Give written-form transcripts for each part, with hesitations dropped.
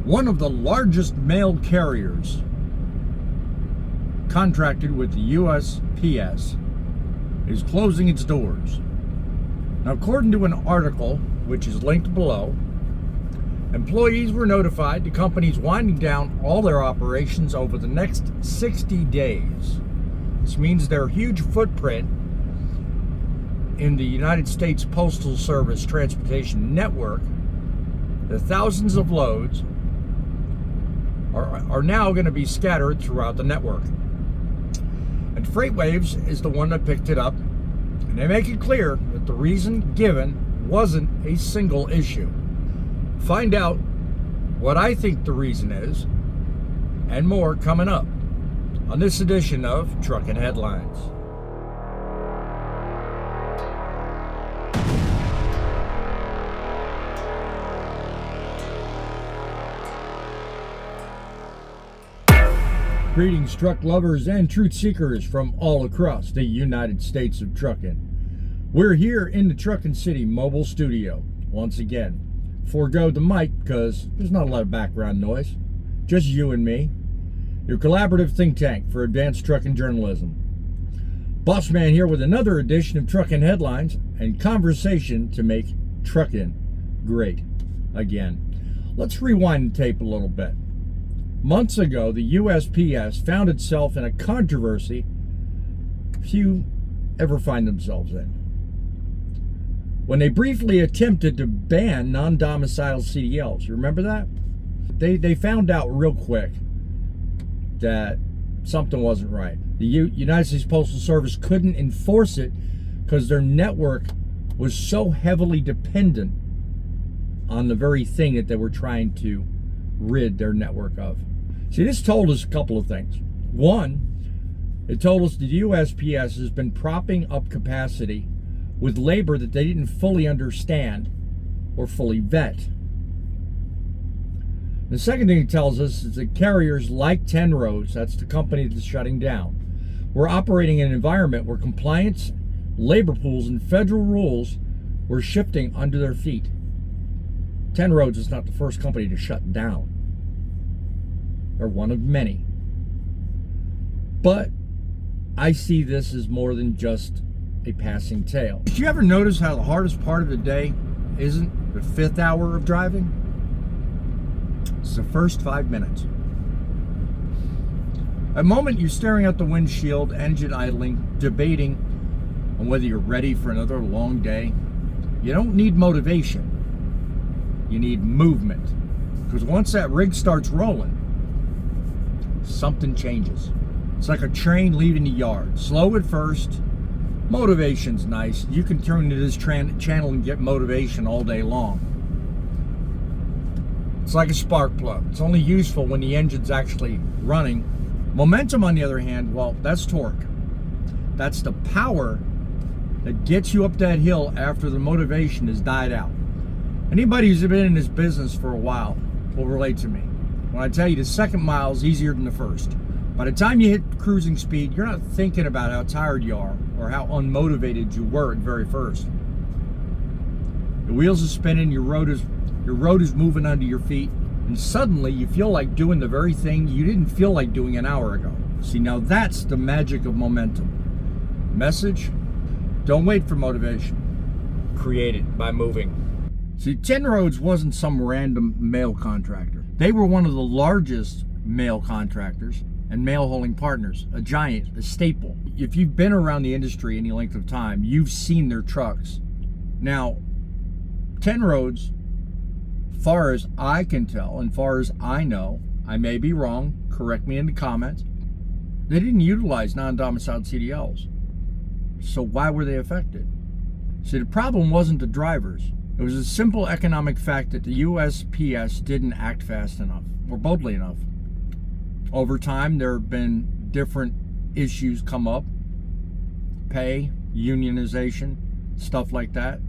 One of the largest mail carriers contracted with the USPS is closing its doors. Now, according to an article, which is linked below, employees were notified the company's winding down all their operations over the next 60 days. This means their huge footprint in the United States Postal Service transportation network, the thousands of loads are now going to be scattered throughout the network. And FreightWaves is the one that picked it up, and they make it clear that the reason given wasn't a single issue. Find out what I think the reason is, and more coming up on this edition of Truckin' Headlines. Greetings, truck lovers and truth seekers from all across the United States of trucking. We're here in the Truckin' City mobile studio once again. Forgo the mic because there's not a lot of background noise. Just you and me, your collaborative think tank for advanced trucking journalism. Boss Man here with another edition of Truckin' Headlines and conversation to make trucking great again. Let's rewind the tape a little bit. Months ago, the USPS found itself in a controversy few ever find themselves in, when they briefly attempted to ban non-domiciled CDLs. You remember that? They found out real quick that something wasn't right. The United States Postal Service couldn't enforce it because their network was so heavily dependent on the very thing that they were trying to rid their network of. See, this told us a couple of things. One, it told us the USPS has been propping up capacity with labor that they didn't fully understand or fully vet. The second thing it tells us is that carriers like 10 Roads, that's the company that's shutting down, were operating in an environment where compliance, labor pools, and federal rules were shifting under their feet. 10 Roads is not the first company to shut down. They're one of many. But I see this as more than just a passing tale. Did you ever notice how the hardest part of the day isn't the 5th hour of driving? It's the first 5 minutes. At the moment you're staring out the windshield, engine idling, debating on whether you're ready for another long day, you don't need motivation. You need movement. Because once that rig starts rolling, something changes. It's like a train leaving the yard. Slow at first. Motivation's nice. You can turn to this channel and get motivation all day long. It's like a spark plug. It's only useful when the engine's actually running. Momentum, on the other hand, well, that's torque. That's the power that gets you up that hill after the motivation has died out. Anybody who's been in this business for a while will relate to me when I tell you the second mile is easier than the first. By the time you hit cruising speed, you're not thinking about how tired you are or how unmotivated you were at very first. The wheels are spinning, your road is moving under your feet, and suddenly you feel like doing the very thing you didn't feel like doing an hour ago. See, now that's the magic of momentum. Message: don't wait for motivation. Create it by moving. See, 10 Roads wasn't some random mail contractor. They were one of the largest mail contractors and mail hauling partners, a giant, a staple. If you've been around the industry any length of time, you've seen their trucks. Now, 10 Roads, far as I can tell and far as I know, I may be wrong, correct me in the comments, they didn't utilize non-domiciled CDLs. So why were they affected? See, the problem wasn't the drivers. It was a simple economic fact that the USPS didn't act fast enough or boldly enough. Over time, there have been different issues come up. Pay, unionization, stuff like that.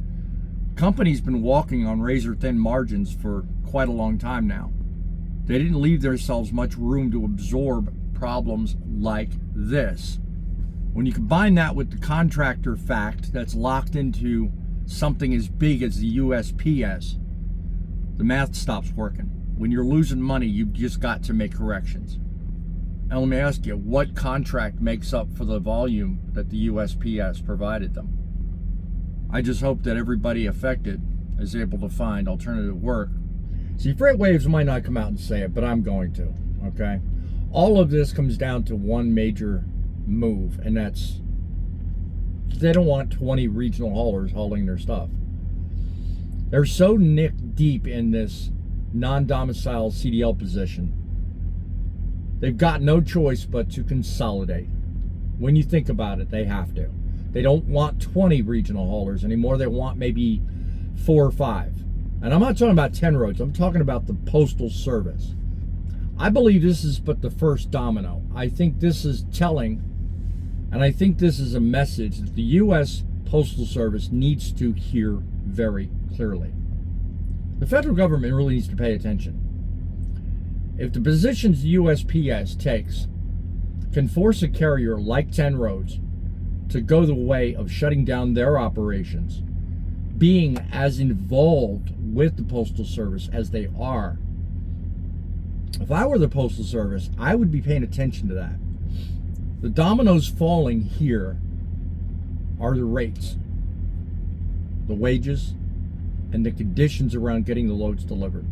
Companies been walking on razor-thin margins for quite a long time now. They didn't leave themselves much room to absorb problems like this. When you combine that with the contractor fact that's locked into something as big as the USPS, the math stops working. When you're losing money, you've just got to make corrections. And let me ask you, what contract makes up for the volume that the USPS provided them? I just hope that everybody affected is able to find alternative work. See, FreightWaves might not come out and say it, but I'm going to, okay? All of this comes down to one major move, and that's they don't want 20 regional haulers hauling their stuff. They're so neck deep in this non-domicile CDL position. They've got no choice but to consolidate. When you think about it, they have to. They don't want 20 regional haulers anymore. They want maybe 4 or 5. And I'm not talking about 10 roads. I'm talking about the Postal Service. I believe this is but the first domino. I think this is telling, and I think this is a message that the U.S. Postal Service needs to hear very clearly. The federal government really needs to pay attention. If the positions the USPS takes can force a carrier like 10 roads to go the way of shutting down their operations, being as involved with the Postal Service as they are, if I were the Postal Service, I would be paying attention to that. The dominoes falling here are the rates, the wages, and the conditions around getting the loads delivered.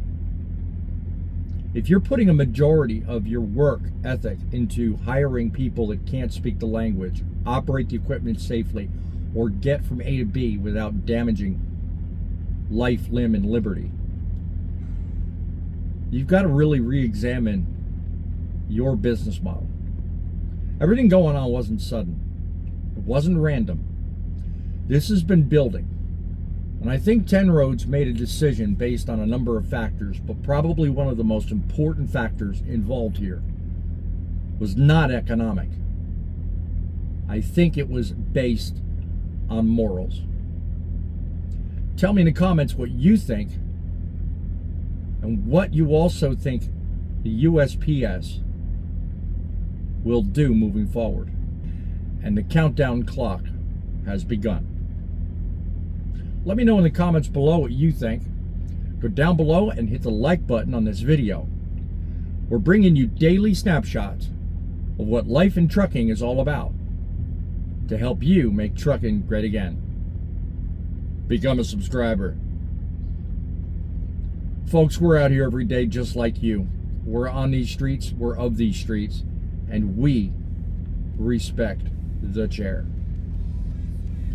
If you're putting a majority of your work ethic into hiring people that can't speak the language, operate the equipment safely, or get from A to B without damaging life, limb, and liberty, you've got to really re-examine your business model. Everything going on wasn't sudden. It wasn't random. This has been building. And I think 10 Roads made a decision based on a number of factors, but probably one of the most important factors involved here was not economic. I think it was based on morals. Tell me in the comments what you think and what you also think the USPS will do moving forward. And the countdown clock has begun. Let me know in the comments below what you think. Go down below and hit the like button on this video. We're bringing you daily snapshots of what life in trucking is all about to help you make trucking great again. Become a subscriber. Folks, we're out here every day just like you. We're on these streets, we're of these streets, and we respect the chair.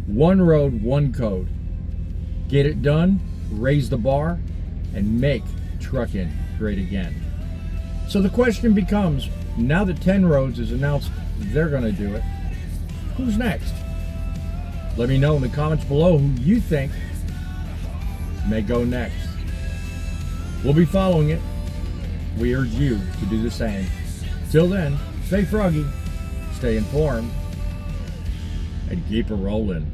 One road, one code. Get it done, raise the bar, and make trucking great again. So the question becomes, now that 10 Roads has announced they're going to do it, who's next? Let me know in the comments below who you think may go next. We'll be following it. We urge you to do the same. Till then, stay froggy, stay informed, and keep it rolling.